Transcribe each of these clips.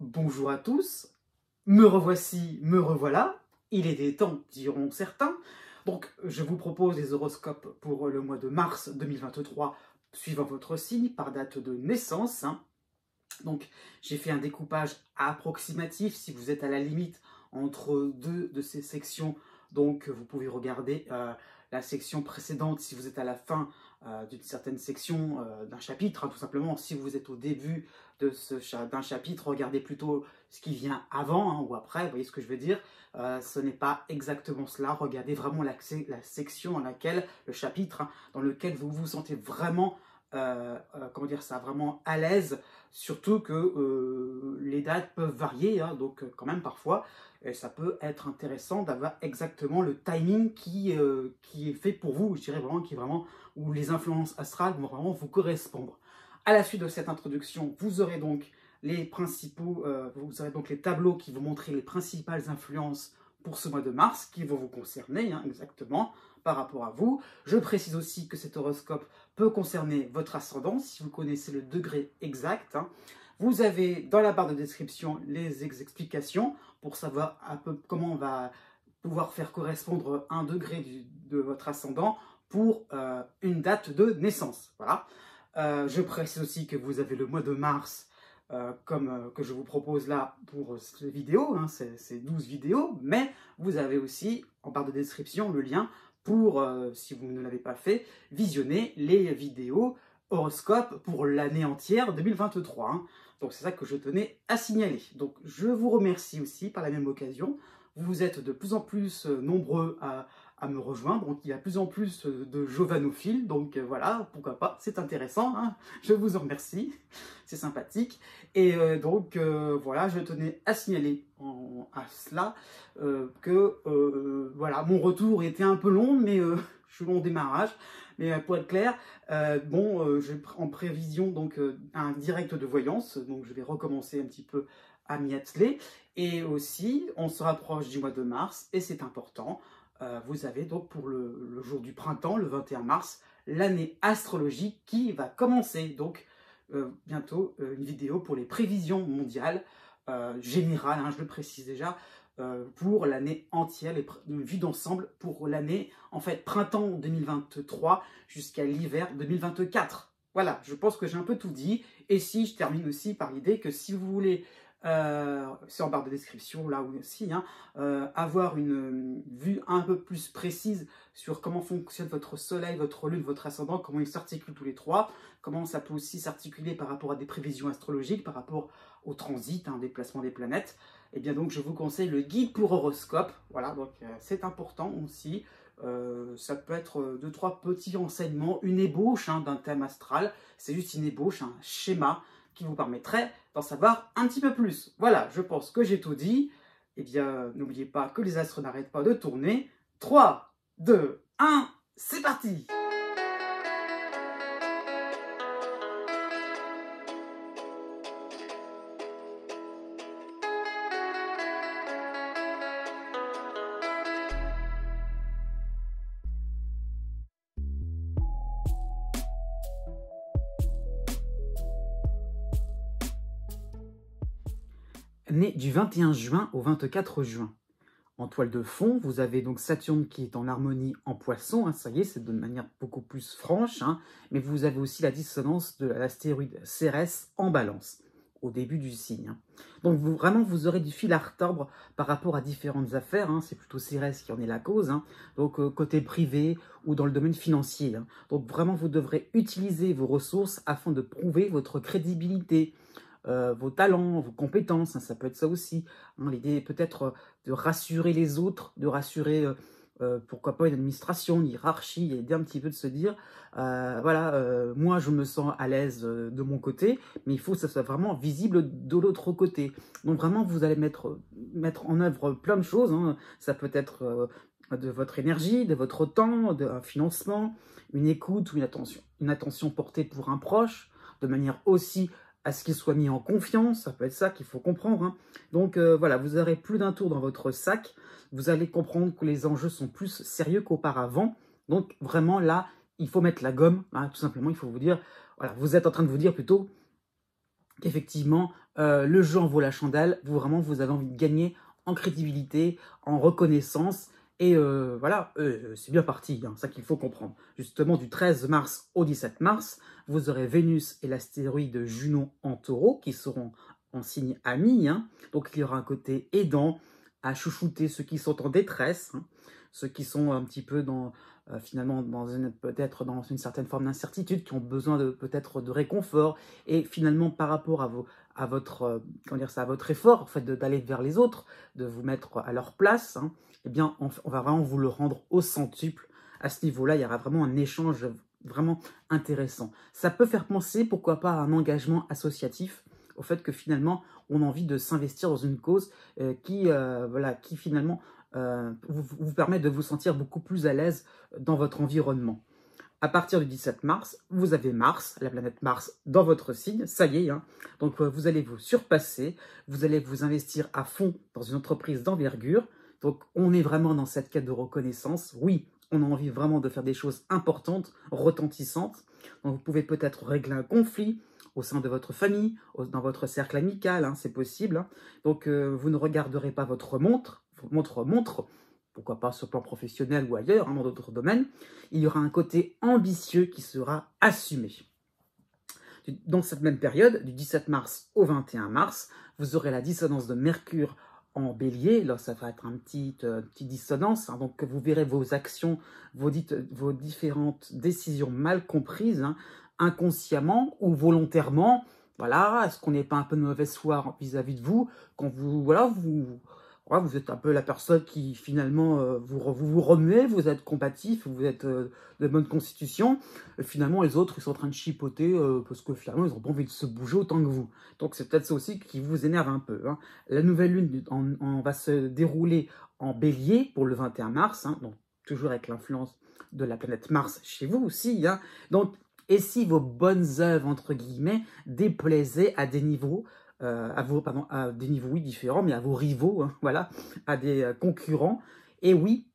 Bonjour à tous, me revoici, me revoilà, il est des temps, diront certains. Donc, je vous propose les horoscopes pour le mois de mars 2023, suivant votre signe, par date de naissance. Donc, j'ai fait un découpage approximatif, si vous êtes à la limite entre deux de ces sections. Donc, vous pouvez regarder la section précédente si vous êtes à la fin d'une certaine section d'un chapitre. Tout simplement, si vous êtes au début d'un chapitre, regardez plutôt ce qui vient avant ou après, vous voyez ce que je veux dire. Ce n'est pas exactement cela. Regardez vraiment la section dans laquelle, le chapitre, dans lequel vous vous sentez vraiment comment dire ça, vraiment à l'aise, surtout que les dates peuvent varier, donc quand même parfois, et ça peut être intéressant d'avoir exactement le timing qui est fait pour vous, je dirais vraiment, qui est vraiment, où les influences astrales vont vraiment vous correspondre. À la suite de cette introduction, vous aurez donc les principaux, vous aurez donc les tableaux qui vont montrer les principales influences pour ce mois de mars, qui vont vous concerner exactement par rapport à vous. Je précise aussi que cet horoscope peut concerner votre ascendant, si vous connaissez le degré exact. Vous avez dans la barre de description les explications pour savoir un peu comment on va pouvoir faire correspondre un degré de votre ascendant pour une date de naissance. Voilà. Je précise aussi que vous avez le mois de mars comme que je vous propose là pour cette vidéo, ces 12 vidéos, mais vous avez aussi en barre de description le lien pour, si vous ne l'avez pas fait, visionner les vidéos horoscopes pour l'année entière 2023. Donc c'est ça que je tenais à signaler. Donc je vous remercie aussi par la même occasion. Vous êtes de plus en plus nombreux à me rejoindre, donc il y a de plus en plus de jovanophiles, donc voilà, pourquoi pas, c'est intéressant, je vous en remercie, c'est sympathique. Et donc voilà, je tenais à signaler à cela que voilà, mon retour était un peu long, mais je suis long au démarrage. Mais pour être clair, j'ai en prévision donc un direct de voyance, donc je vais recommencer un petit peu à m'y atteler. Et aussi, on se rapproche du mois de mars, et c'est important. Vous avez donc pour le jour du printemps, le 21 mars, l'année astrologique qui va commencer. Donc bientôt une vidéo pour les prévisions mondiales générales, je le précise déjà, pour l'année entière, une vue d'ensemble pour l'année, en fait, printemps 2023 jusqu'à l'hiver 2024. Voilà, je pense que j'ai un peu tout dit. Et si je termine aussi par l'idée que si vous voulez, c'est en barre de description là aussi, avoir une vue un peu plus précise sur comment fonctionne votre soleil, votre lune, votre ascendant, comment ils s'articulent tous les trois, comment ça peut aussi s'articuler par rapport à des prévisions astrologiques, par rapport au transit, déplacement des planètes. Et bien donc je vous conseille le guide pour horoscope, voilà, donc c'est important aussi. Ça peut être 2-3 petits renseignements, une ébauche d'un thème astral, c'est juste une ébauche, un schéma qui vous permettrait d'en savoir un petit peu plus. Voilà, je pense que j'ai tout dit. Eh bien, n'oubliez pas que les astres n'arrêtent pas de tourner. 3, 2, 1, c'est parti! Né du 21 juin au 24 juin. En toile de fond, vous avez donc Saturne qui est en harmonie en Poisson, ça y est, c'est de manière beaucoup plus franche, mais vous avez aussi la dissonance de l'astéroïde Cérès en Balance, au début du signe. Donc vraiment, vous aurez du fil à retordre par rapport à différentes affaires, c'est plutôt Cérès qui en est la cause, donc côté privé ou dans le domaine financier. Donc vraiment, vous devrez utiliser vos ressources afin de prouver votre crédibilité, vos talents, vos compétences, ça peut être ça aussi. L'idée est peut-être de rassurer les autres, de rassurer, pourquoi pas, une administration, une hiérarchie, et d'aider un petit peu de se dire, voilà, moi je me sens à l'aise de mon côté, mais il faut que ça soit vraiment visible de l'autre côté. Donc vraiment, vous allez mettre en œuvre plein de choses, ça peut être de votre énergie, de votre temps, d'un financement, une écoute ou une attention portée pour un proche, de manière aussi à ce qu'il soit mis en confiance, ça peut être ça qu'il faut comprendre. Donc voilà, vous aurez plus d'un tour dans votre sac, vous allez comprendre que les enjeux sont plus sérieux qu'auparavant. Donc vraiment là, il faut mettre la gomme, tout simplement, il faut vous dire, voilà, vous êtes en train de vous dire plutôt, qu'effectivement, le jeu en vaut la chandelle. Vous avez envie de gagner en crédibilité, en reconnaissance. Et voilà, c'est bien parti, hein, ça qu'il faut comprendre. Justement, du 13 mars au 17 mars, vous aurez Vénus et l'astéroïde Junon en taureau qui seront en signe ami. Hein. Donc, il y aura un côté aidant à chouchouter ceux qui sont en détresse, hein, ceux qui sont un petit peu finalement peut-être dans une certaine forme d'incertitude, qui ont besoin peut-être de réconfort. Et finalement, par rapport à votre, comment dire ça, à votre effort, en fait, d'aller vers les autres, de vous mettre à leur place, hein, eh bien, on va vraiment vous le rendre au centuple. À ce niveau-là, il y aura vraiment un échange vraiment intéressant. Ça peut faire penser, pourquoi pas, à un engagement associatif, au fait que finalement, on a envie de s'investir dans une cause qui finalement vous permet de vous sentir beaucoup plus à l'aise dans votre environnement. À partir du 17 mars, vous avez Mars, la planète Mars, dans votre signe, ça y est. Hein. Donc, vous allez vous surpasser, vous allez vous investir à fond dans une entreprise d'envergure. Donc, on est vraiment dans cette quête de reconnaissance. Oui, on a envie vraiment de faire des choses importantes, retentissantes. Donc, vous pouvez peut-être régler un conflit au sein de votre famille, dans votre cercle amical, hein, c'est possible. Hein. Donc, vous ne regarderez pas votre montre, pourquoi pas sur le plan professionnel ou ailleurs, hein, dans d'autres domaines. Il y aura un côté ambitieux qui sera assumé. Dans cette même période, du 17 mars au 21 mars, vous aurez la dissonance de Mercure en bélier. Là, ça va être une petite dissonance. Hein, donc, vous verrez vos actions, vos différentes décisions mal comprises, hein, inconsciemment ou volontairement. Voilà, est-ce qu'on n'est pas un peu de mauvaise foi vis-à-vis de vous quand vous êtes un peu la personne qui finalement vous remuez, vous êtes combatif, vous êtes de bonne constitution. Et finalement, les autres, ils sont en train de chipoter parce que finalement, ils n'ont pas envie de se bouger autant que vous. Donc, c'est peut-être ça aussi qui vous énerve un peu. Hein. La nouvelle lune va se dérouler en bélier pour le 21 mars, hein, donc toujours avec l'influence de la planète Mars chez vous aussi. Hein. Donc, et si vos bonnes œuvres, entre guillemets, déplaisaient à des niveaux à des niveaux oui, différents, mais à vos rivaux, hein, voilà, à des concurrents. Et oui,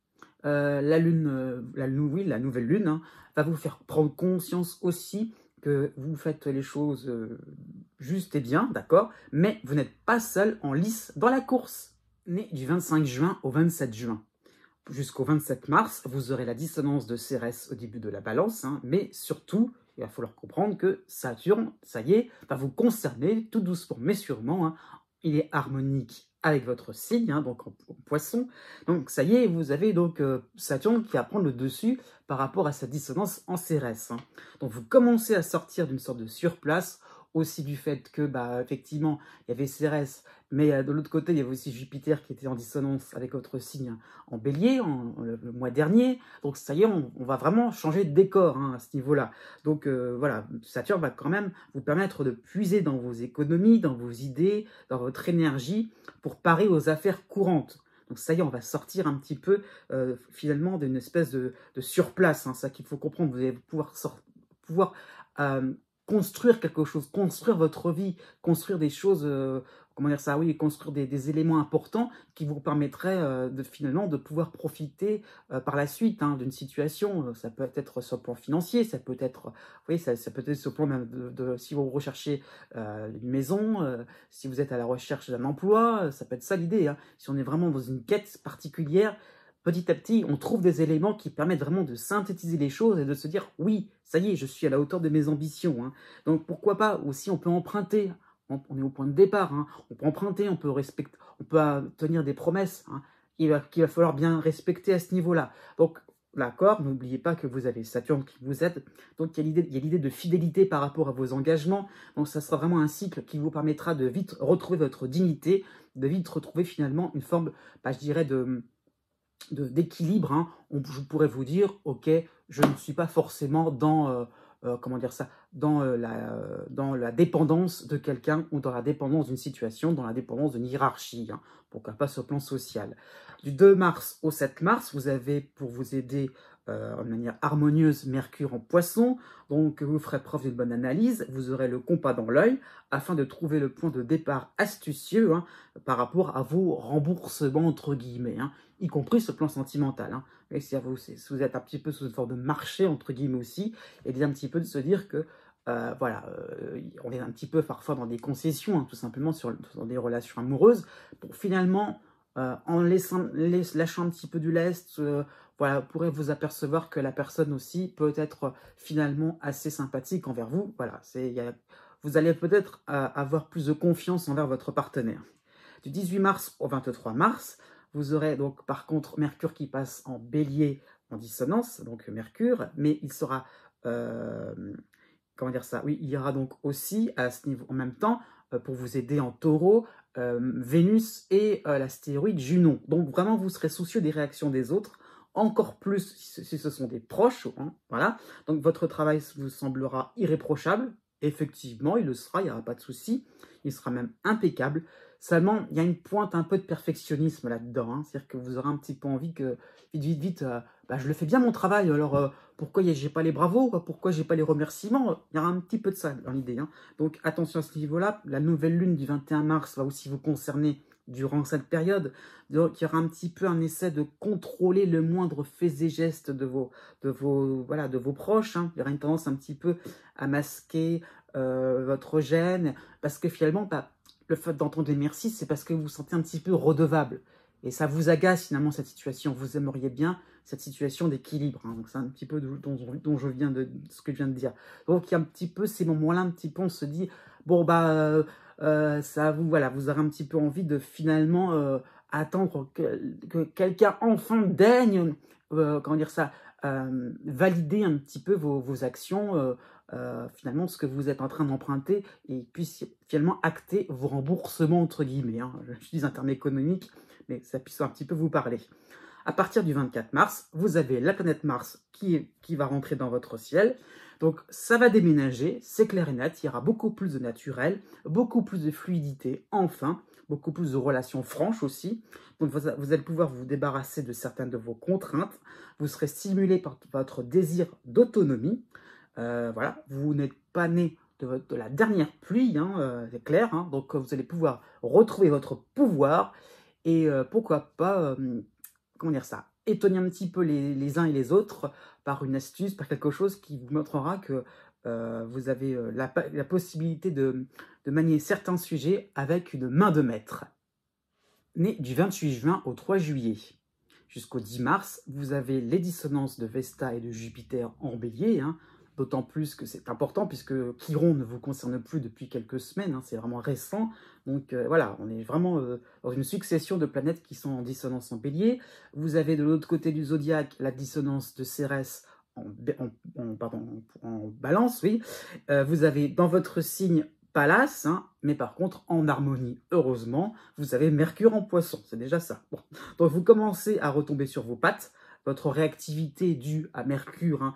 la nouvelle lune, hein, va vous faire prendre conscience aussi que vous faites les choses justes et bien, d'accord, mais vous n'êtes pas seul en lice dans la course. Né du 25 juin au 27 juin. Jusqu'au 27 mars, vous aurez la dissonance de Cérès au début de la balance, hein, mais surtout, il va falloir comprendre que Saturne, ça y est, va vous concerner tout doucement mais sûrement. Hein. Il est harmonique avec votre signe, hein, donc en poisson. Donc ça y est, vous avez donc Saturne qui va prendre le dessus par rapport à sa dissonance en Cérès. Hein. Donc vous commencez à sortir d'une sorte de surplace, aussi du fait que, effectivement, il y avait Cérès, mais de l'autre côté, il y avait aussi Jupiter qui était en dissonance avec votre signe en bélier le mois dernier. Donc ça y est, on va vraiment changer de décor hein, à ce niveau-là. Donc voilà, Saturne va quand même vous permettre de puiser dans vos économies, dans vos idées, dans votre énergie pour parer aux affaires courantes. Donc ça y est, on va sortir un petit peu finalement d'une espèce de surplace. Hein, ça qu'il faut comprendre, vous allez pouvoir construire quelque chose, construire votre vie, construire des choses, comment dire ça, oui, construire des éléments importants qui vous permettraient finalement de pouvoir profiter par la suite hein, d'une situation. Ça peut être sur le plan financier, ça peut être, oui, ça peut être sur le plan même si vous recherchez une maison, si vous êtes à la recherche d'un emploi, ça peut être ça l'idée. Hein. Si on est vraiment dans une quête particulière, petit à petit, on trouve des éléments qui permettent vraiment de synthétiser les choses et de se dire, oui, ça y est, je suis à la hauteur de mes ambitions. Hein. Donc pourquoi pas, aussi on peut emprunter, on est au point de départ, hein. On peut emprunter, on peut tenir des promesses hein, qu'il va falloir bien respecter à ce niveau-là. Donc d'accord, n'oubliez pas que vous avez Saturne qui vous aide, donc il y a l'idée de fidélité par rapport à vos engagements, donc ça sera vraiment un cycle qui vous permettra de vite retrouver votre dignité, de vite retrouver finalement une forme, je dirais, d'équilibre, hein. Je pourrais vous dire, ok, je ne suis pas forcément dans, comment dire ça, dans la dépendance de quelqu'un ou dans la dépendance d'une situation, dans la dépendance d'une hiérarchie, hein, pourquoi pas sur le plan social. Du 2 mars au 7 mars, vous avez, pour vous aider de manière harmonieuse, Mercure en poisson, donc vous ferez preuve d'une bonne analyse, vous aurez le compas dans l'œil, afin de trouver le point de départ astucieux hein, par rapport à vos remboursements, entre guillemets, hein, y compris ce plan sentimental. Hein. Et si vous êtes un petit peu sous une forme de marché, entre guillemets aussi, et bien un petit peu de se dire que voilà, on est un petit peu parfois dans des concessions, hein, tout simplement, dans des relations amoureuses, pour finalement, en lâchant un petit peu du lest, voilà, vous pourrez vous apercevoir que la personne aussi peut être finalement assez sympathique envers vous. Voilà, vous allez peut-être avoir plus de confiance envers votre partenaire. Du 18 mars au 23 mars, vous aurez donc par contre Mercure qui passe en bélier en dissonance, donc Mercure, mais il sera, comment dire ça, oui, il y aura donc aussi à ce niveau, en même temps, pour vous aider en taureau, Vénus et l'astéroïde Junon. Donc vraiment, vous serez soucieux des réactions des autres, encore plus si ce sont des proches, hein, voilà. Donc votre travail vous semblera irréprochable, effectivement, il le sera, il n'y aura pas de souci, il sera même impeccable. Seulement, il y a une pointe un peu de perfectionnisme là-dedans, hein. C'est-à-dire que vous aurez un petit peu envie que, vite, bah, je le fais bien mon travail, alors pourquoi j'ai pas les bravos, pourquoi j'ai pas les remerciements? Il y aura un petit peu de ça dans l'idée, hein. Donc attention à ce niveau-là, la nouvelle lune du 21 mars va aussi vous concerner durant cette période. Donc il y aura un petit peu un essai de contrôler le moindre fait et geste de vos proches, hein. Il y aura une tendance un petit peu à masquer votre gêne, parce que finalement, bah, le fait d'entendre les merci, c'est parce que vous vous sentez un petit peu redevable. Et ça vous agace finalement cette situation. Vous aimeriez bien cette situation d'équilibre, hein. Donc c'est un petit peu dont je viens de ce que je viens de dire. Donc il y a un petit peu ces moments-là, un petit peu on se dit, bon bah ça vous, voilà, vous aurez un petit peu envie de finalement attendre que quelqu'un enfin daigne, comment dire ça, valider un petit peu vos actions, finalement ce que vous êtes en train d'emprunter, et puisse finalement acter vos remboursements entre guillemets, hein. J'utilise un terme économique, mais ça puisse un petit peu vous parler. À partir du 24 mars, vous avez la planète Mars qui va rentrer dans votre ciel. Donc ça va déménager, c'est clair et net, il y aura beaucoup plus de naturel, beaucoup plus de fluidité, enfin, beaucoup plus de relations franches aussi. Donc vous allez pouvoir vous débarrasser de certaines de vos contraintes, vous serez stimulé par votre désir d'autonomie. Voilà, vous n'êtes pas né de la dernière pluie, hein, c'est clair, hein. Donc vous allez pouvoir retrouver votre pouvoir et pourquoi pas, comment dire ça, étonner un petit peu les uns et les autres par une astuce, par quelque chose qui vous montrera que vous avez la possibilité de manier certains sujets avec une main de maître. Né du 28 juin au 3 juillet jusqu'au 10 mars, vous avez les dissonances de Vesta et de Jupiter en bélier, hein, d'autant plus que c'est important puisque Chiron ne vous concerne plus depuis quelques semaines, hein, c'est vraiment récent. Donc voilà, on est vraiment dans une succession de planètes qui sont en dissonance en bélier. Vous avez de l'autre côté du zodiaque la dissonance de Cérès en balance, oui. Vous avez dans votre signe Pallas, hein, mais par contre en harmonie, heureusement, vous avez Mercure en Poisson, c'est déjà ça. Bon. Donc vous commencez à retomber sur vos pattes, votre réactivité due à Mercure, hein,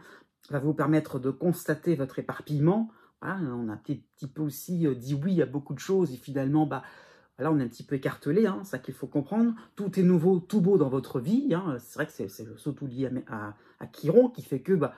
va vous permettre de constater votre éparpillement. Voilà, on a un petit peu aussi dit oui à beaucoup de choses et finalement, bah, là on est un petit peu écartelé, hein, c'est ça qu'il faut comprendre. Tout est nouveau, tout beau dans votre vie, hein. C'est vrai que c'est surtout lié à Chiron qui fait que... Bah,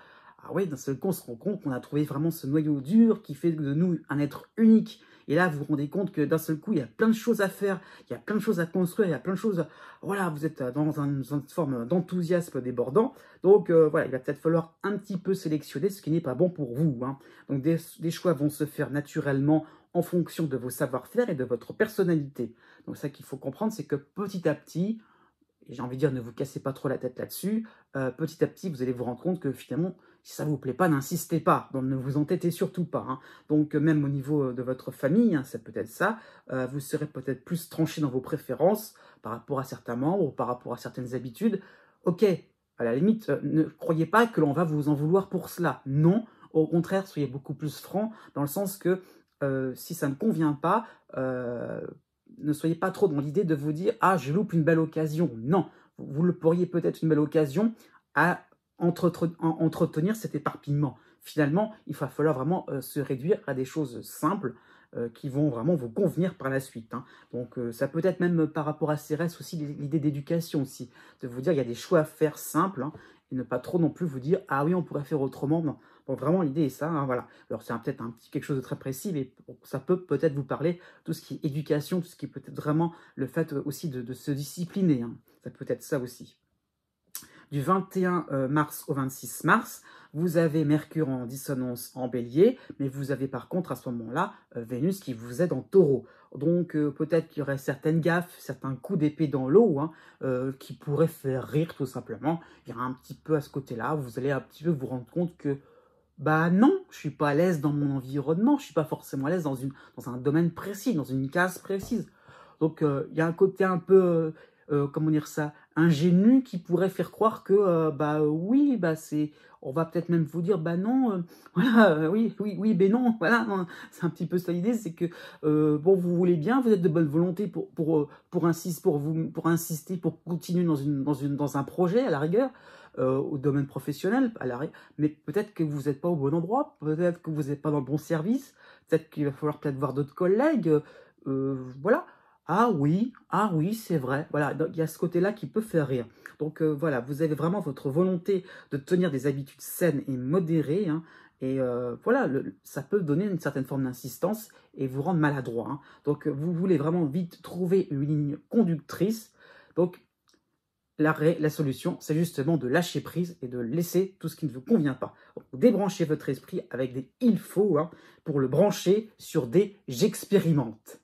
ah ouais, d'un seul coup, on se rend compte qu'on a trouvé vraiment ce noyau dur qui fait de nous un être unique. Et là, vous vous rendez compte que d'un seul coup, il y a plein de choses à faire, il y a plein de choses à construire, il y a plein de choses... Voilà, vous êtes dans une forme d'enthousiasme débordant. Donc voilà, il va peut-être falloir un petit peu sélectionner ce qui n'est pas bon pour vous, hein. Donc des choix vont se faire naturellement en fonction de vos savoir-faire et de votre personnalité. Donc ça qu'il faut comprendre, c'est que petit à petit, et j'ai envie de dire, ne vous cassez pas trop la tête là-dessus, petit à petit, vous allez vous rendre compte que finalement, si ça ne vous plaît pas, n'insistez pas, donc ne vous entêtez surtout pas, hein. Donc même au niveau de votre famille, hein, c'est peut-être ça, vous serez peut-être plus tranché dans vos préférences par rapport à certains membres ou par rapport à certaines habitudes. Ok, à la limite, ne croyez pas que l'on va vous en vouloir pour cela. Non, au contraire, soyez beaucoup plus franc, dans le sens que si ça ne convient pas, ne soyez pas trop dans l'idée de vous dire « Ah, je loupe une belle occasion ». Non, vous le pourriez peut-être une belle occasion à entretenir cet éparpillement. Finalement, il va falloir vraiment se réduire à des choses simples qui vont vraiment vous convenir par la suite, hein. Donc ça peut être même par rapport à Cérès aussi l'idée d'éducation aussi, de vous dire il y a des choix à faire simples, hein, et ne pas trop non plus vous dire « Ah oui, on pourrait faire autrement ». Non. Donc vraiment l'idée est ça, hein, voilà. Alors c'est peut-être quelque chose de très précis, mais ça peut peut-être vous parler tout ce qui est éducation, tout ce qui est peut-être vraiment le fait aussi de se discipliner, hein. Ça peut être ça aussi. du 21 mars au 26 mars, vous avez Mercure en dissonance en Bélier, mais vous avez par contre à ce moment-là Vénus qui vous aide en Taureau. Donc peut-être qu'il y aurait certaines gaffes, certains coups d'épée dans l'eau hein, qui pourraient faire rire tout simplement. Il y a un petit peu à ce côté-là, vous allez un petit peu vous rendre compte que bah non, je suis pas à l'aise dans mon environnement, je suis pas forcément à l'aise dans un domaine précis, dans une case précise. Donc il y a un côté un peu, comment dire ça, ingénu qui pourrait faire croire que bah oui, bah c'est, on va peut-être même vous dire bah non, voilà, oui, ben non, voilà, non, c'est un petit peu ça l'idée, c'est que bon vous voulez bien, vous êtes de bonne volonté pour insister, pour continuer dans un projet à la rigueur. Au domaine professionnel, mais peut-être que vous n'êtes pas au bon endroit, peut-être que vous n'êtes pas dans le bon service, peut-être qu'il va falloir peut-être voir d'autres collègues, voilà. Ah oui, c'est vrai. Voilà, donc il y a ce côté-là qui peut faire rire. Donc voilà, vous avez vraiment votre volonté de tenir des habitudes saines et modérées, hein, et voilà, ça peut donner une certaine forme d'insistance et vous rendre maladroit. Hein. Donc vous voulez vraiment vite trouver une ligne conductrice. Donc la solution, c'est justement de lâcher prise et de laisser tout ce qui ne vous convient pas. Donc, débranchez votre esprit avec des « il faut hein, pour le brancher sur des « j'expérimente ».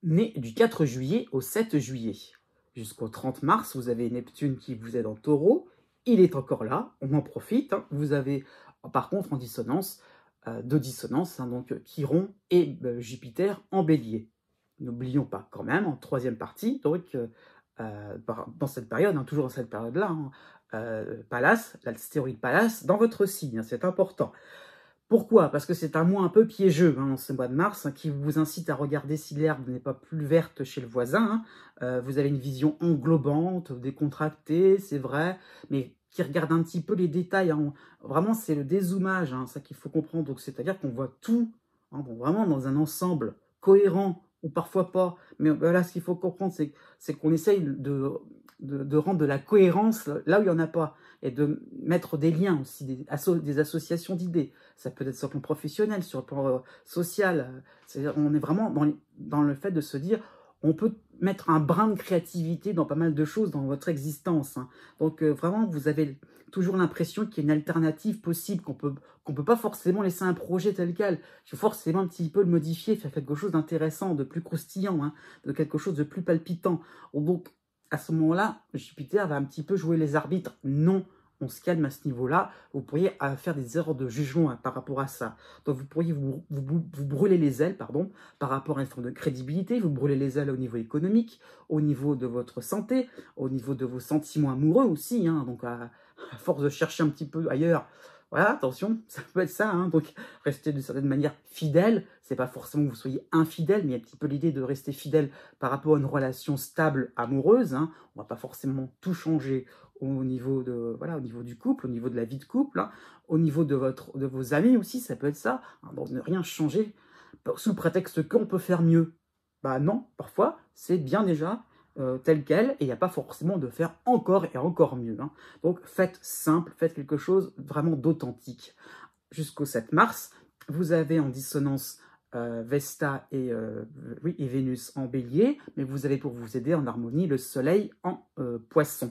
Né du 4 juillet au 7 juillet. Jusqu'au 30 mars, vous avez Neptune qui vous aide en Taureau. Il est encore là, on en profite. Hein. Vous avez par contre en dissonance, deux dissonances, hein, donc Chiron et Jupiter en Bélier. N'oublions pas quand même, en troisième partie, donc dans cette période, hein, toujours dans cette période-là, hein, Pallas, l'astéroïde Pallas, dans votre signe, hein, c'est important. Pourquoi? Parce que c'est un mois un peu piégeux, hein, ce mois de mars, hein, qui vous incite à regarder si l'herbe n'est pas plus verte chez le voisin. Hein. Vous avez une vision englobante, décontractée, c'est vrai, mais qui regarde un petit peu les détails. Hein. Vraiment, c'est le dézoomage, hein, ça qu'il faut comprendre. Donc, c'est-à-dire qu'on voit tout, hein, bon, vraiment dans un ensemble cohérent, ou parfois pas. Mais là, ce qu'il faut comprendre, c'est qu'on essaye de rendre de la cohérence là où il n'y en a pas, et de mettre des liens aussi, des associations d'idées. Ça peut être sur le plan professionnel, sur le plan social. On est vraiment dans le fait de se dire, on peut mettre un brin de créativité dans pas mal de choses dans votre existence. Hein. Donc vraiment, vous avez toujours l'impression qu'il y a une alternative possible, qu'on peut pas forcément laisser un projet tel quel. Il faut forcément un petit peu le modifier, faire quelque chose d'intéressant, de plus croustillant, hein, de quelque chose de plus palpitant. Donc, à ce moment-là, Jupiter va un petit peu jouer les arbitres. Non, on se calme à ce niveau-là. Vous pourriez faire des erreurs de jugement hein, par rapport à ça. Donc, vous pourriez vous brûler les ailes, pardon, par rapport à une forme de crédibilité. Vous brûlez les ailes au niveau économique, au niveau de votre santé, au niveau de vos sentiments amoureux aussi. Hein, donc, à force de chercher un petit peu ailleurs, voilà, attention, ça peut être ça. Hein, donc, rester d'une certaine manière fidèle. C'est pas forcément que vous soyez infidèle, mais il y a un petit peu l'idée de rester fidèle par rapport à une relation stable, amoureuse. Hein. On va pas forcément tout changer au niveau au niveau du couple, au niveau de la vie de couple, hein, au niveau de vos amis aussi, ça peut être ça. Hein, donc, ne rien changer sous prétexte qu'on peut faire mieux. Bah non, parfois, c'est bien déjà tel quel, et il n'y a pas forcément de faire encore et encore mieux. Hein. Donc faites simple, faites quelque chose vraiment d'authentique. Jusqu'au 7 mars, vous avez en dissonance Vesta et Vénus en Bélier, mais vous avez pour vous aider en harmonie le Soleil en Poisson.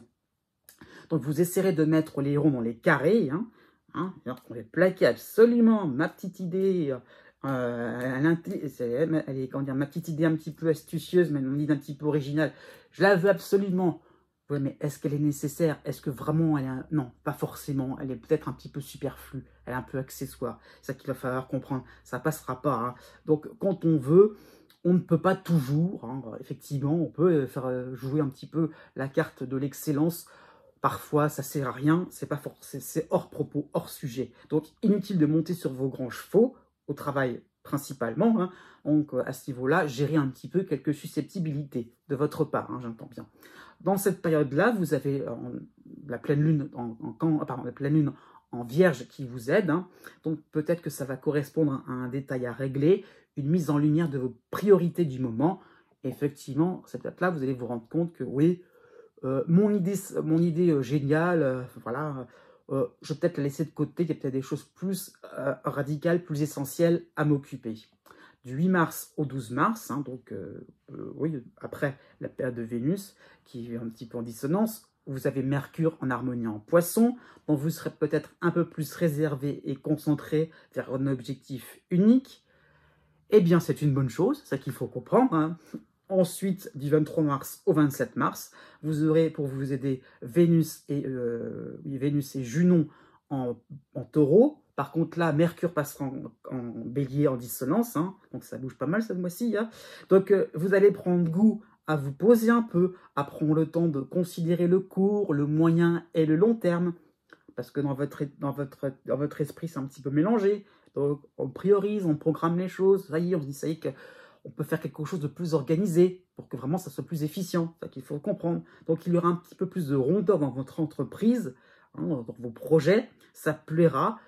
Donc vous essaierez de mettre les ronds dans les carrés, hein, on va plaquer absolument ma petite idée. Elle est, comment dire, ma petite idée un petit peu astucieuse, mais mon idée un petit peu originale. Je la veux absolument. Ouais, mais est-ce qu'elle est nécessaire? Est-ce que vraiment elle est... Non, pas forcément. Elle est peut-être un petit peu superflue. Elle est un peu accessoire. C'est ça qu'il va falloir comprendre. Ça passera pas. Hein. Donc, quand on veut, on ne peut pas toujours. Hein. Effectivement, on peut faire jouer un petit peu la carte de l'excellence. Parfois, ça sert à rien. C'est hors propos, hors sujet. Donc, inutile de monter sur vos grands chevaux au travail principalement. Hein. Donc, à ce niveau-là, gérer un petit peu quelques susceptibilités de votre part, hein, j'entends bien. Dans cette période-là, vous avez la pleine lune la pleine lune en Vierge qui vous aide. Hein. Donc, peut-être que ça va correspondre à un détail à régler, une mise en lumière de vos priorités du moment. Et effectivement, cette date-là, vous allez vous rendre compte que oui, mon idée géniale, voilà, je vais peut-être la laisser de côté, il y a peut-être des choses plus radicales, plus essentielles à m'occuper. Du 8 mars au 12 mars, hein, donc oui, après la période de Vénus, qui est un petit peu en dissonance, vous avez Mercure en harmonie en Poisson, donc vous serez peut-être un peu plus réservé et concentré vers un objectif unique. Eh bien, c'est une bonne chose, c'est ça qu'il faut comprendre, hein. Ensuite, du 23 mars au 27 mars, vous aurez, pour vous aider, Vénus et Junon en Taureau. Par contre, là, Mercure passera en Bélier, en dissonance, hein. Donc ça bouge pas mal cette mois-ci, hein. Donc, vous allez prendre goût à vous poser un peu, à prendre le temps de considérer le court, le moyen et le long terme. Parce que dans votre esprit, c'est un petit peu mélangé. Donc, on priorise, on programme les choses. Ça y est, on se dit, ça y est, on peut faire quelque chose de plus organisé pour que vraiment ça soit plus efficient. C'est ça qu'il faut comprendre. Donc, il y aura un petit peu plus de rondeur dans votre entreprise, hein, dans vos projets. Ça plaira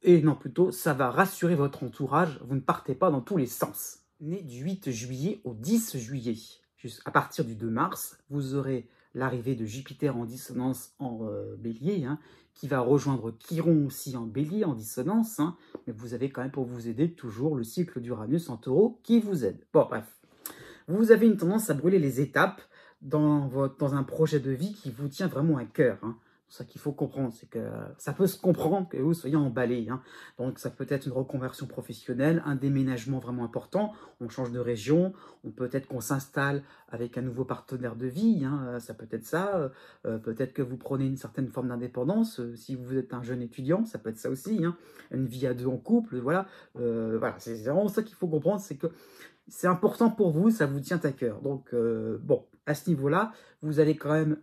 et non, plutôt, ça va rassurer votre entourage. Vous ne partez pas dans tous les sens. Né du 8 juillet au 10 juillet, juste à partir du 2 mars, vous aurez l'arrivée de Jupiter en dissonance en Bélier, hein, qui va rejoindre Chiron aussi en Bélier, en dissonance, hein, mais vous avez quand même pour vous aider toujours le cycle d'Uranus en Taureau qui vous aide. Bon, bref, vous avez une tendance à brûler les étapes dans un projet de vie qui vous tient vraiment à cœur, hein. C'est ça qu'il faut comprendre, c'est que ça peut se comprendre que vous soyez emballé, hein. Donc ça peut être une reconversion professionnelle, un déménagement vraiment important, on change de région, on peut être qu'on s'installe avec un nouveau partenaire de vie, hein, ça peut être ça, peut-être que vous prenez une certaine forme d'indépendance, si vous êtes un jeune étudiant, ça peut être ça aussi, hein, une vie à deux en couple, voilà, voilà, c'est vraiment ça qu'il faut comprendre, c'est que c'est important pour vous, ça vous tient à cœur. Donc, bon, à ce niveau-là, vous avez quand même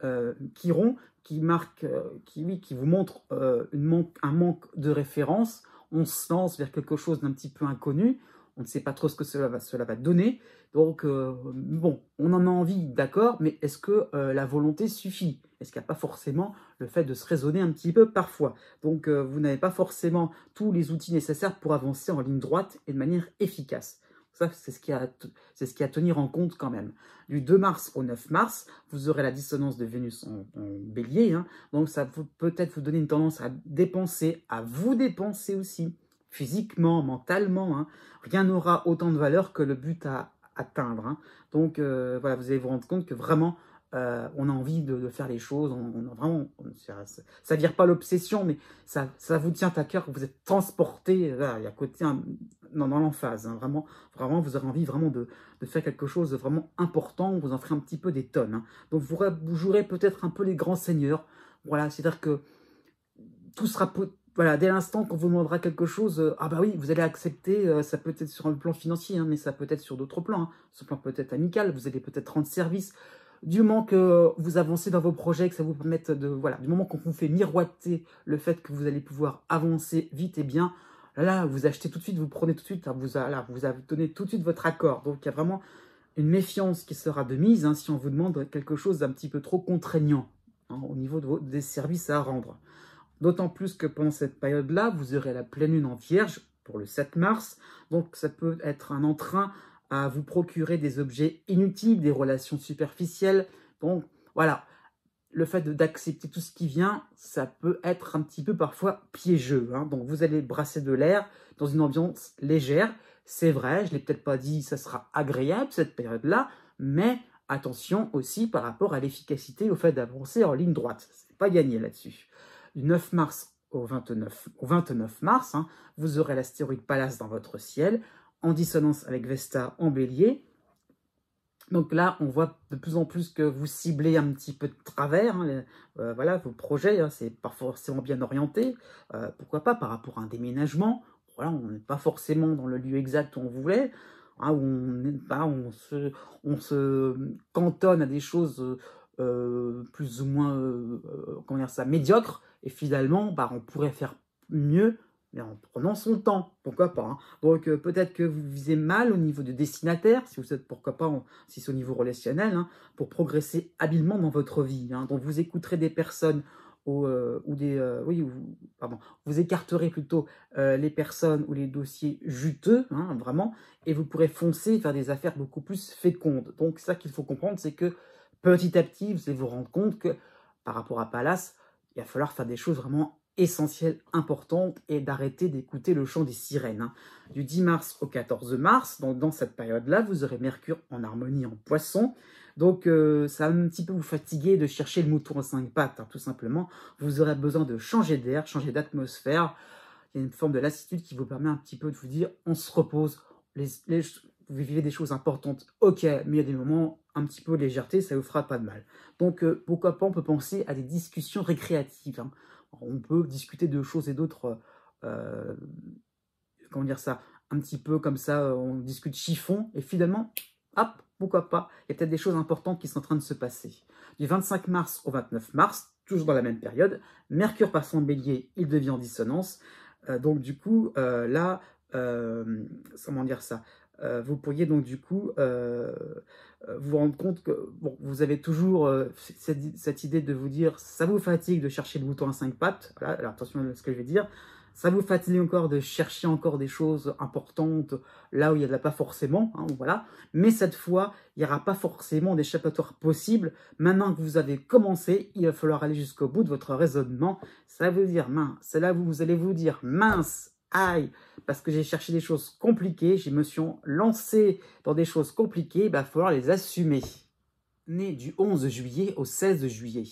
Chiron qui marque, qui vous montre un manque de référence. On se lance vers quelque chose d'un petit peu inconnu. On ne sait pas trop ce que cela va donner. Donc, bon, on en a envie, d'accord, mais est-ce que la volonté suffit? Est-ce qu'il n'y a pas forcément le fait de se raisonner un petit peu parfois? Donc, vous n'avez pas forcément tous les outils nécessaires pour avancer en ligne droite et de manière efficace. Ça, c'est ce qui a à tenir en compte quand même. Du 2 mars au 9 mars, vous aurez la dissonance de Vénus en Bélier, hein, donc ça peut peut-être vous donner une tendance à dépenser, à vous dépenser aussi, physiquement, mentalement, hein. Rien n'aura autant de valeur que le but à atteindre, hein. Donc voilà, vous allez vous rendre compte que vraiment, on a envie de faire les choses, ça ne vire pas l'obsession, mais ça vous tient à cœur, vous êtes transporté, voilà, il y a côté dans l'emphase, hein, vraiment, vous aurez envie vraiment de faire quelque chose de vraiment important, vous en ferez un petit peu des tonnes, hein. Donc vous jouerez peut-être un peu les grands seigneurs, voilà, c'est-à-dire que tout sera, voilà, dès l'instant qu'on vous demandera quelque chose, ah bah oui, vous allez accepter, ça peut être sur un plan financier, hein, mais ça peut être sur d'autres plans, hein. Sur le plan peut-être amical, vous allez peut-être rendre service. Du moment que vous avancez dans vos projets, que ça vous permette de, voilà, du moment qu'on vous fait miroiter le fait que vous allez pouvoir avancer vite et bien, là, vous achetez tout de suite, vous prenez tout de suite, vous avez donné tout de suite votre accord. Donc, il y a vraiment une méfiance qui sera de mise, hein, si on vous demande quelque chose d'un petit peu trop contraignant, hein, au niveau des services à rendre. D'autant plus que pendant cette période-là, vous aurez la pleine lune en Vierge pour le 7 mars. Donc, ça peut être un entrain à vous procurer des objets inutiles, des relations superficielles. Donc, voilà, le fait d'accepter tout ce qui vient, ça peut être un petit peu parfois piégeux, hein. Donc, vous allez brasser de l'air dans une ambiance légère. C'est vrai, je ne l'ai peut-être pas dit, ça sera agréable cette période-là, mais attention aussi par rapport à l'efficacité, au fait d'avancer en ligne droite. Ce n'est pas gagné là-dessus. Du 9 mars au 29 mars, hein, vous aurez l'astéroïde Pallas dans votre ciel, en dissonance avec Vesta en Bélier. Donc là, on voit de plus en plus que vous ciblez un petit peu de travers, hein, voilà, vos projets, hein, c'est pas forcément bien orienté. Pourquoi pas par rapport à un déménagement, voilà, on n'est pas forcément dans le lieu exact où on voulait, hein, où on se cantonne à des choses plus ou moins comment dire ça, médiocres, et finalement, on pourrait faire mieux, mais en prenant son temps, pourquoi pas, hein. Donc peut-être que vous visez mal au niveau du destinataire, si vous êtes, pourquoi pas, si c'est au niveau relationnel, hein, pour progresser habilement dans votre vie, hein. Donc vous écouterez des personnes vous écarterez plutôt les personnes ou les dossiers juteux, hein, vraiment, et vous pourrez foncer vers des affaires beaucoup plus fécondes. Donc ça qu'il faut comprendre, c'est que petit à petit, vous allez vous rendre compte que par rapport à Pallas, il va falloir faire des choses vraiment essentielle, importante, est d'arrêter d'écouter le chant des sirènes. Hein. Du 10 mars au 14 mars, donc dans cette période-là, vous aurez Mercure en harmonie en Poisson. Donc ça va un petit peu vous fatiguer de chercher le mouton à 5 pattes, hein, tout simplement. Vous aurez besoin de changer d'air, changer d'atmosphère. Il y a une forme de lassitude qui vous permet un petit peu de vous dire, on se repose, vous vivez des choses importantes, ok, mais il y a des moments un petit peu de légèreté, ça vous fera pas de mal. Donc pourquoi pas, on peut penser à des discussions récréatives. Hein. On peut discuter de choses et d'autres, comment dire ça, un petit peu comme ça, on discute chiffon, et finalement, hop, pourquoi pas, il y a peut-être des choses importantes qui sont en train de se passer. Du 25 mars au 29 mars, toujours dans la même période, Mercure passe en bélier, il devient en dissonance, donc du coup, là, comment dire ça, vous pourriez donc du coup vous rendre compte que bon, vous avez toujours cette idée de vous dire ça vous fatigue de chercher le mouton à 5 pattes, voilà, alors attention à ce que je vais dire, ça vous fatigue encore de chercher encore des choses importantes là où il n'y en a pas forcément, hein, voilà. Mais cette fois, il n'y aura pas forcément d'échappatoire possible. Maintenant que vous avez commencé, il va falloir aller jusqu'au bout de votre raisonnement. Ça veut dire mince, c'est là où vous allez vous dire mince, aïe, parce que j'ai cherché des choses compliquées, je me suis lancé dans des choses compliquées, il va falloir les assumer. Né du 11 juillet au 16 juillet,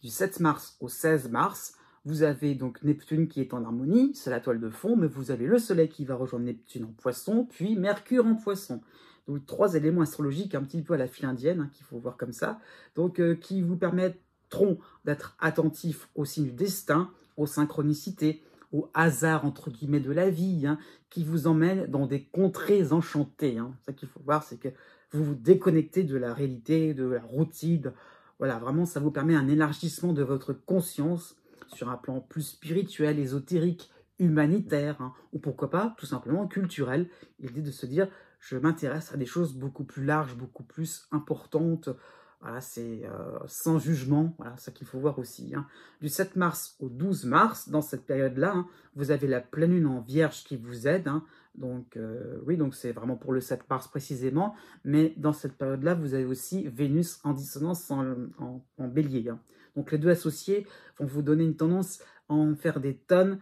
du 7 mars au 16 mars, vous avez donc Neptune qui est en harmonie, c'est la toile de fond, mais vous avez le Soleil qui va rejoindre Neptune en Poisson, puis Mercure en Poisson. Donc 3 éléments astrologiques un petit peu à la file indienne, hein, qu'il faut voir comme ça, donc qui vous permettront d'être attentifs au signe du destin, aux synchronicités, au hasard entre guillemets de la vie, hein, qui vous emmène dans des contrées enchantées. Hein. Ça qu'il faut voir, c'est que vous vous déconnectez de la réalité, de la routine. Voilà, vraiment, ça vous permet un élargissement de votre conscience sur un plan plus spirituel, ésotérique, humanitaire, hein, ou pourquoi pas, tout simplement, culturel. L'idée de se dire, je m'intéresse à des choses beaucoup plus larges, beaucoup plus importantes. Voilà, c'est sans jugement, voilà, ça qu'il faut voir aussi. Hein. Du 7 mars au 12 mars, dans cette période-là, hein, vous avez la pleine lune en Vierge qui vous aide. Hein. Donc, oui, donc c'est vraiment pour le 7 mars précisément. Mais dans cette période-là, vous avez aussi Vénus en dissonance en Bélier. Hein. Donc, les deux associés vont vous donner une tendance à en faire des tonnes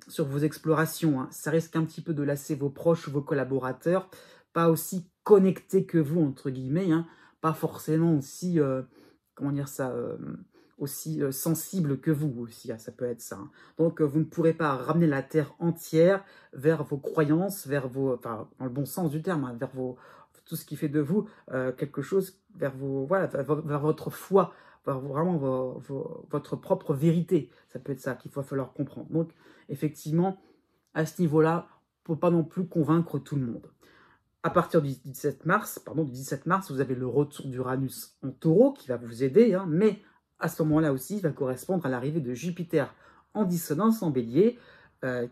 sur vos explorations. Hein. Ça risque un petit peu de lasser vos proches, vos collaborateurs, pas aussi connectés que vous, entre guillemets, hein. Pas forcément aussi, comment dire ça, aussi sensible que vous aussi, hein, ça peut être ça. Hein. Donc vous ne pourrez pas ramener la Terre entière vers vos croyances, vers vos, enfin dans le bon sens du terme, hein, vers vos, tout ce qui fait de vous quelque chose, vers vos, voilà, vers votre foi, vers vraiment votre propre vérité. Ça peut être ça qu'il va falloir comprendre. Donc effectivement, à ce niveau-là, il ne faut pas non plus convaincre tout le monde. À partir du 17 mars, vous avez le retour d'Uranus en Taureau qui va vous aider, hein, mais à ce moment-là aussi, il va correspondre à l'arrivée de Jupiter en dissonance en Bélier,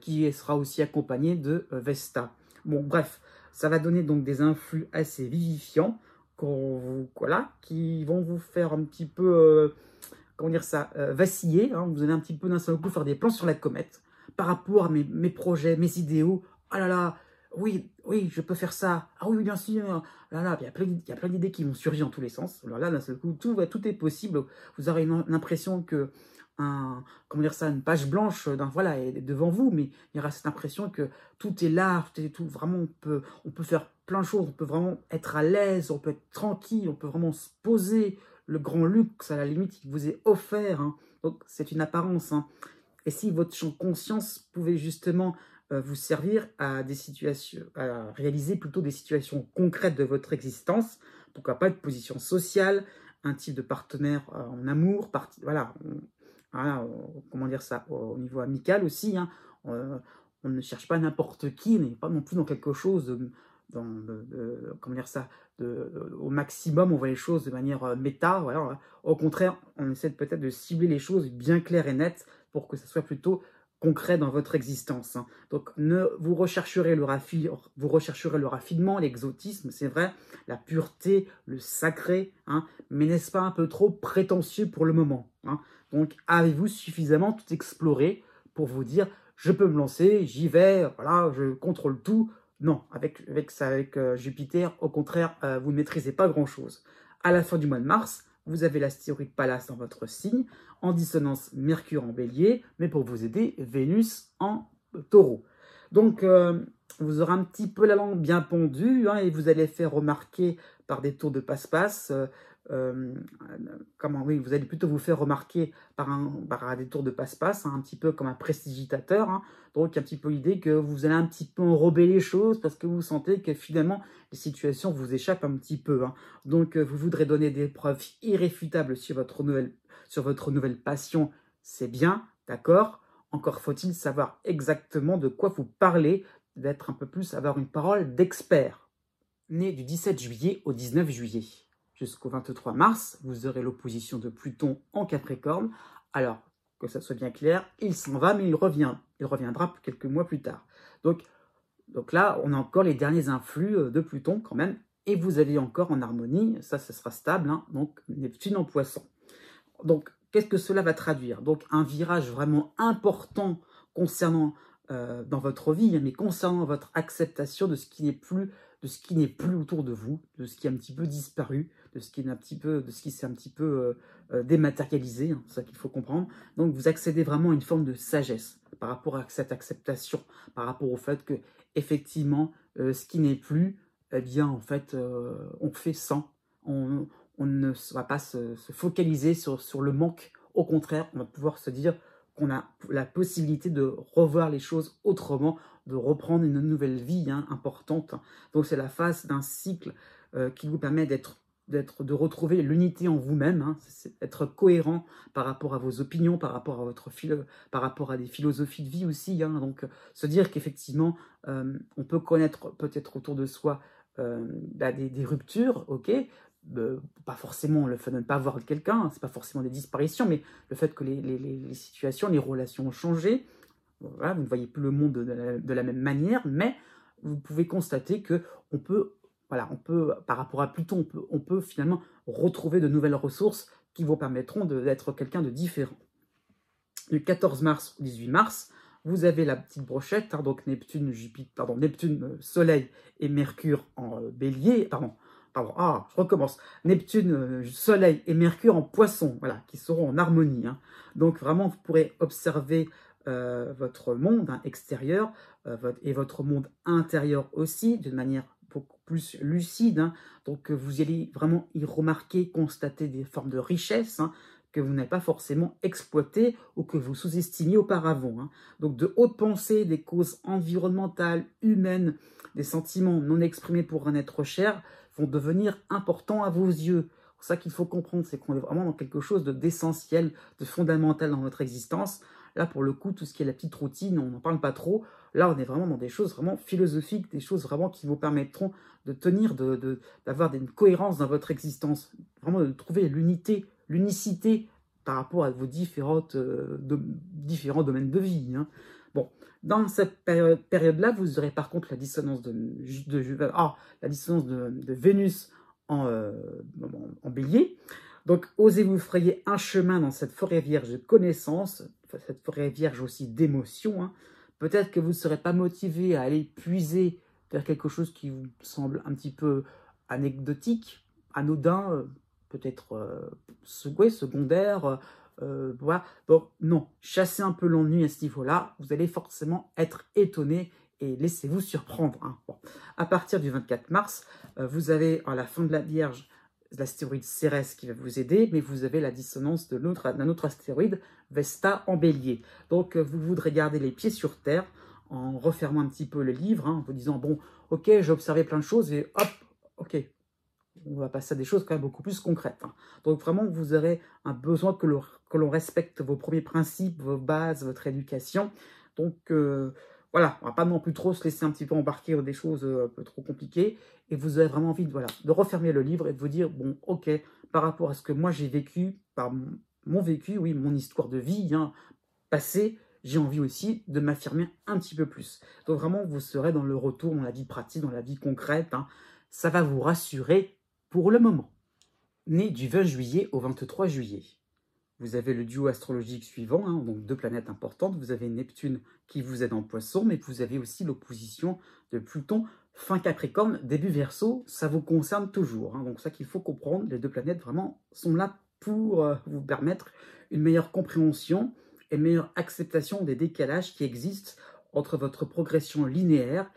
qui sera aussi accompagné de Vesta. Bon, bref, ça va donner donc des influx assez vivifiants, voilà, qui vont vous faire un petit peu, comment dire ça, vaciller. Hein, vous allez un petit peu d'un seul coup faire des plans sur la comète par rapport à mes projets, mes idéaux. Oh là là, oui, je peux faire ça. Ah oui, bien sûr. Là, là, il y a plein d'idées qui vont surgir dans tous les sens. Alors là, d'un seul coup, tout est possible. Vous aurez l'impression que comment dire ça, une page blanche, voilà, est devant vous, mais il y aura cette impression que tout est là, tout vraiment, on peut faire plein de choses, on peut vraiment être à l'aise, on peut être tranquille, on peut vraiment se poser. Le grand luxe, à la limite, il vous est offert. Hein. Donc, c'est une apparence. Hein. Et si votre champ de conscience pouvait justement vous servir à des situations, à réaliser plutôt des situations concrètes de votre existence, pourquoi pas une position sociale, un type de partenaire en amour, voilà, comment dire ça, au niveau amical aussi, hein, on ne cherche pas n'importe qui, on n'est pas non plus dans quelque chose comment dire ça, au maximum, on voit les choses de manière méta, voilà. Au contraire, on essaie peut-être de cibler les choses bien claires et nettes pour que ça soit plutôt concret dans votre existence. Hein. Donc, vous rechercherez le raffinement, l'exotisme, c'est vrai, la pureté, le sacré, hein, mais n'est-ce pas un peu trop prétentieux pour le moment, hein? Donc, avez-vous suffisamment tout exploré pour vous dire, je peux me lancer, j'y vais, voilà, je contrôle tout. Non, avec Jupiter, au contraire, vous ne maîtrisez pas grand-chose. À la fin du mois de mars, vous avez l'astéroïde Pallas dans votre signe, en dissonance Mercure en bélier, mais pour vous aider, Vénus en taureau. Donc, vous aurez un petit peu la langue bien pendue, hein, et vous allez faire remarquer par des tours de passe-passe, oui, vous allez plutôt vous faire remarquer par des tours de passe-passe, hein, un petit peu comme un prestidigitateur, hein. Donc un petit peu l'idée que vous allez un petit peu enrober les choses parce que vous sentez que finalement les situations vous échappent un petit peu, hein. Donc vous voudrez donner des preuves irréfutables sur votre nouvelle passion, c'est bien, d'accord. Encore faut-il savoir exactement de quoi vous parlez, d'être un peu plus, avoir une parole d'expert. Né du 17 juillet au 19 juillet. Jusqu'au 23 mars, vous aurez l'opposition de Pluton en Capricorne. Alors, que ça soit bien clair, il s'en va, mais il revient. Il reviendra quelques mois plus tard. Donc là, on a encore les derniers influx de Pluton quand même. Et vous avez encore en harmonie, ça sera stable, hein, donc Neptune en Poisson. Donc, qu'est-ce que cela va traduire? Donc, un virage vraiment important concernant, dans votre vie, mais concernant votre acceptation de ce qui n'est plus autour de vous, de ce qui est un petit peu disparu, de ce qui s'est un petit peu dématérialisé, hein, c'est ça qu'il faut comprendre. Donc, vous accédez vraiment à une forme de sagesse par rapport à cette acceptation, par rapport au fait que, effectivement, ce qui n'est plus, eh bien, en fait, on fait sans. On ne va pas se focaliser sur le manque. Au contraire, on va pouvoir se dire qu'on a la possibilité de revoir les choses autrement, de reprendre une nouvelle vie, hein, importante. Donc c'est la phase d'un cycle qui vous permet de retrouver l'unité en vous-même, hein, être cohérent par rapport à vos opinions, par rapport à des philosophies de vie aussi. Hein, donc se dire qu'effectivement, on peut connaître peut-être autour de soi des ruptures, ok, pas forcément le fait de ne pas voir quelqu'un, c'est pas forcément des disparitions, mais le fait que les situations, les relations ont changé. Voilà, vous ne voyez plus le monde de la même manière, mais vous pouvez constater que on peut, par rapport à Pluton, on peut finalement retrouver de nouvelles ressources qui vous permettront d'être quelqu'un de différent. Du 14 mars au 18 mars, vous avez la petite brochette, hein, donc Neptune, Soleil et Mercure en bélier, je recommence. Neptune, Soleil et Mercure en Poisson, voilà, qui seront en harmonie, hein. Donc vraiment, vous pourrez observer votre monde, hein, extérieur et votre monde intérieur aussi, d'une manière beaucoup plus lucide, hein. Donc vous allez vraiment y remarquer, constater des formes de richesse, hein, que vous n'avez pas forcément exploitées ou que vous sous-estimiez auparavant, hein. Donc de hautes pensées, des causes environnementales, humaines, des sentiments non exprimés pour un être cher vont devenir importants à vos yeux. C'est ça qu'il faut comprendre, c'est qu'on est vraiment dans quelque chose d'essentiel, de fondamental dans votre existence. Là, pour le coup, tout ce qui est la petite routine, on n'en parle pas trop. Là, on est vraiment dans des choses vraiment philosophiques, des choses vraiment qui vous permettront de tenir, d'avoir une cohérence dans votre existence. Vraiment de trouver l'unicité par rapport à vos différents domaines de vie, hein. Bon, dans cette période-là, vous aurez par contre la dissonance de Vénus en bélier. Donc, osez vous frayer un chemin dans cette forêt vierge de connaissances, cette forêt vierge aussi d'émotions, hein. Peut-être que vous ne serez pas motivé à aller puiser vers quelque chose qui vous semble un petit peu anecdotique, anodin, peut-être secondaire. Voilà. Donc, non, chassez un peu l'ennui à ce niveau-là. Vous allez forcément être étonné et laissez-vous surprendre, hein. Bon. À partir du 24 mars, vous avez à la fin de la Vierge l'astéroïde Cérès qui va vous aider, mais vous avez la dissonance d'un autre astéroïde, Vesta en bélier. Donc vous voudrez garder les pieds sur terre en refermant un petit peu le livre, hein, en vous disant, bon, ok, j'ai observé plein de choses et hop, ok, on va passer à des choses quand même beaucoup plus concrètes, hein. Donc vraiment, vous aurez un besoin que l'on respecte vos premiers principes, vos bases, votre éducation. Donc voilà, on ne va pas non plus trop se laisser un petit peu embarquer dans des choses un peu trop compliquées. Et vous avez vraiment envie de refermer le livre et de vous dire, bon, ok, par rapport à ce que moi j'ai vécu, par mon vécu, oui, mon histoire de vie, hein, passée, j'ai envie aussi de m'affirmer un petit peu plus. Donc vraiment, vous serez dans le retour, dans la vie pratique, dans la vie concrète, hein. Ça va vous rassurer pour le moment. Né du 20 juillet au 23 juillet. Vous avez le duo astrologique suivant, hein, donc deux planètes importantes. Vous avez Neptune qui vous aide en Poisson, mais vous avez aussi l'opposition de Pluton fin Capricorne, début Verseau, ça vous concerne toujours. Hein. Donc ça qu'il faut comprendre, les deux planètes vraiment sont là pour vous permettre une meilleure compréhension et une meilleure acceptation des décalages qui existent entre votre progression linéaire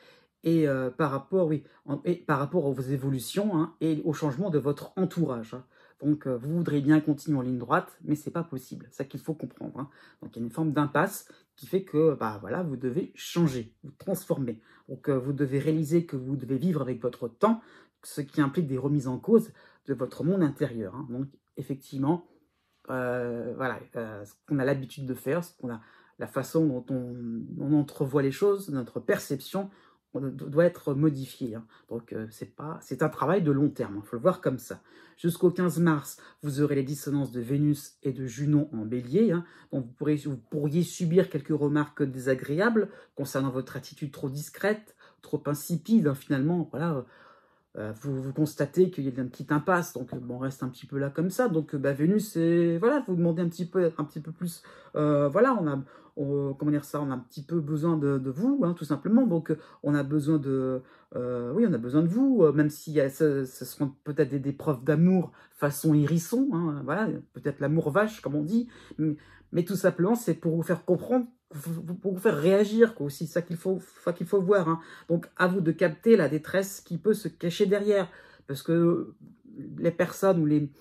et par rapport aux évolutions, hein, et au changement de votre entourage. Hein. Donc vous voudrez bien continuer en ligne droite, mais c'est pas possible. C'est ça qu'il faut comprendre. Hein. Donc il y a une forme d'impasse qui fait que voilà, vous devez changer, vous transformer. Donc vous devez réaliser que vous devez vivre avec votre temps, ce qui implique des remises en cause de votre monde intérieur. Hein. Donc effectivement, voilà, ce qu'on a l'habitude de faire, la façon dont on entrevoit les choses, notre perception doit être modifiée. Hein. Donc c'est un travail de long terme, il faut le voir comme ça. Jusqu'au 15 mars, vous aurez les dissonances de Vénus et de Junon en bélier. Hein. Donc vous pourriez subir quelques remarques désagréables concernant votre attitude trop discrète, trop insipide. Hein, finalement, voilà. Vous constatez qu'il y a une petite impasse, donc on reste un petit peu là comme ça. Donc Vénus, voilà, vous demandez un petit peu plus. Voilà, comment dire ça, on a un petit peu besoin de vous, hein, tout simplement. Donc on a besoin oui, on a besoin de vous, même si ce seront peut-être des preuves d'amour façon hérisson, hein, voilà, peut-être l'amour vache, comme on dit. Mais tout simplement, c'est pour vous faire comprendre, pour vous faire réagir, quoi, aussi, ça qu'il faut voir. Hein. Donc, à vous de capter la détresse qui peut se cacher derrière. Parce que les personnes, les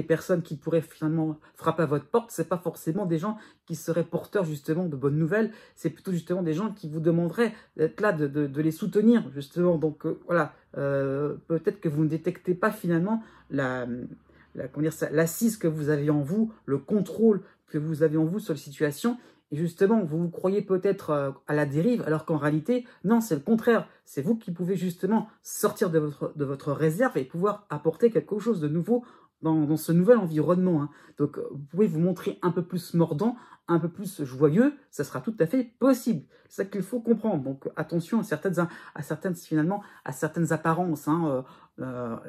personnes qui pourraient finalement frapper à votre porte, c'est pas forcément des gens qui seraient porteurs, justement, de bonnes nouvelles. C'est plutôt, justement, des gens qui vous demanderaient d'être là, de les soutenir, justement. Donc, voilà, peut-être que vous ne détectez pas, finalement, l'assise que vous avez en vous, le contrôle que vous avez en vous sur la situation. Et justement, vous vous croyez peut-être à la dérive, alors qu'en réalité, non, c'est le contraire. C'est vous qui pouvez justement sortir de votre réserve et pouvoir apporter quelque chose de nouveau dans ce nouvel environnement. Hein. Donc, vous pouvez vous montrer un peu plus mordant, un peu plus joyeux, ça sera tout à fait possible. C'est ça qu'il faut comprendre. Donc, attention à certaines apparences. Hein.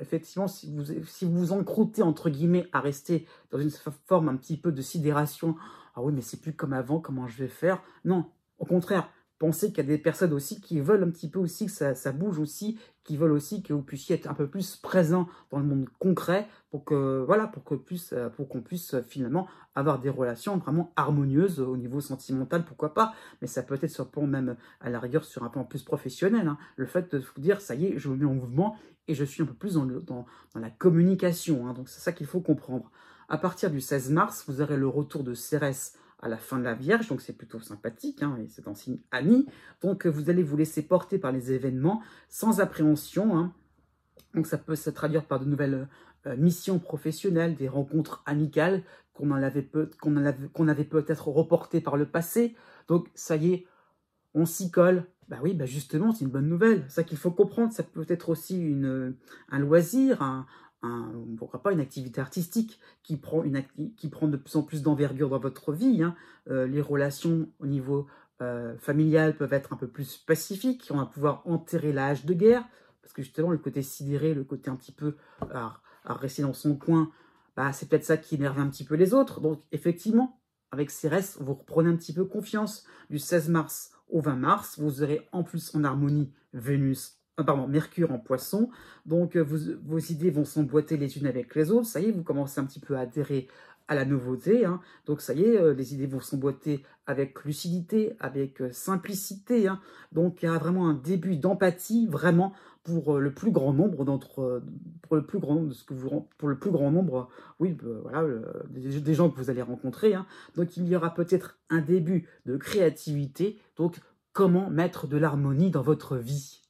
Effectivement, si vous vous encroûtez, entre guillemets, à rester dans une forme un petit peu de sidération, ah oui, mais c'est plus comme avant, comment je vais faire? Non, au contraire, pensez qu'il y a des personnes aussi qui veulent un petit peu aussi que ça bouge aussi, qui veulent aussi que vous puissiez être un peu plus présent dans le monde concret pour qu'on puisse finalement avoir des relations vraiment harmonieuses au niveau sentimental, pourquoi pas, mais ça peut être sur le plan même à la rigueur sur un plan plus professionnel. Hein. Le fait de vous dire, ça y est, je me mets en mouvement et je suis un peu plus dans la communication. Hein. Donc c'est ça qu'il faut comprendre. À partir du 16 mars, vous aurez le retour de Cérès à la fin de la Vierge, donc c'est plutôt sympathique, hein, et c'est en signe ami. Donc vous allez vous laisser porter par les événements sans appréhension. Hein. Donc ça peut se traduire par de nouvelles missions professionnelles, des rencontres amicales qu'on avait peut-être reportées par le passé. Donc ça y est, on s'y colle. Bah oui, bah justement, c'est une bonne nouvelle. C'est ça qu'il faut comprendre. Ça peut être aussi un loisir, pourquoi pas une activité artistique qui prend de plus en plus d'envergure dans votre vie. Hein. Les relations au niveau familial peuvent être un peu plus pacifiques. On va pouvoir enterrer la hache de guerre, parce que justement, le côté sidéré, le côté un petit peu à rester dans son coin, bah, c'est peut-être ça qui énerve un petit peu les autres. Donc, effectivement, avec Cérès, vous reprenez un petit peu confiance. Du 16 mars au 20 mars, vous aurez en plus en harmonie Mercure en Poisson, donc vos idées vont s'emboîter les unes avec les autres, ça y est, vous commencez un petit peu à adhérer à la nouveauté, hein. Donc ça y est, les idées vont s'emboîter avec lucidité, avec simplicité, hein. Donc il y a vraiment un début d'empathie, vraiment, pour le plus grand nombre des gens que vous allez rencontrer, hein. Donc il y aura peut-être un début de créativité, donc comment mettre de l'harmonie dans votre vie?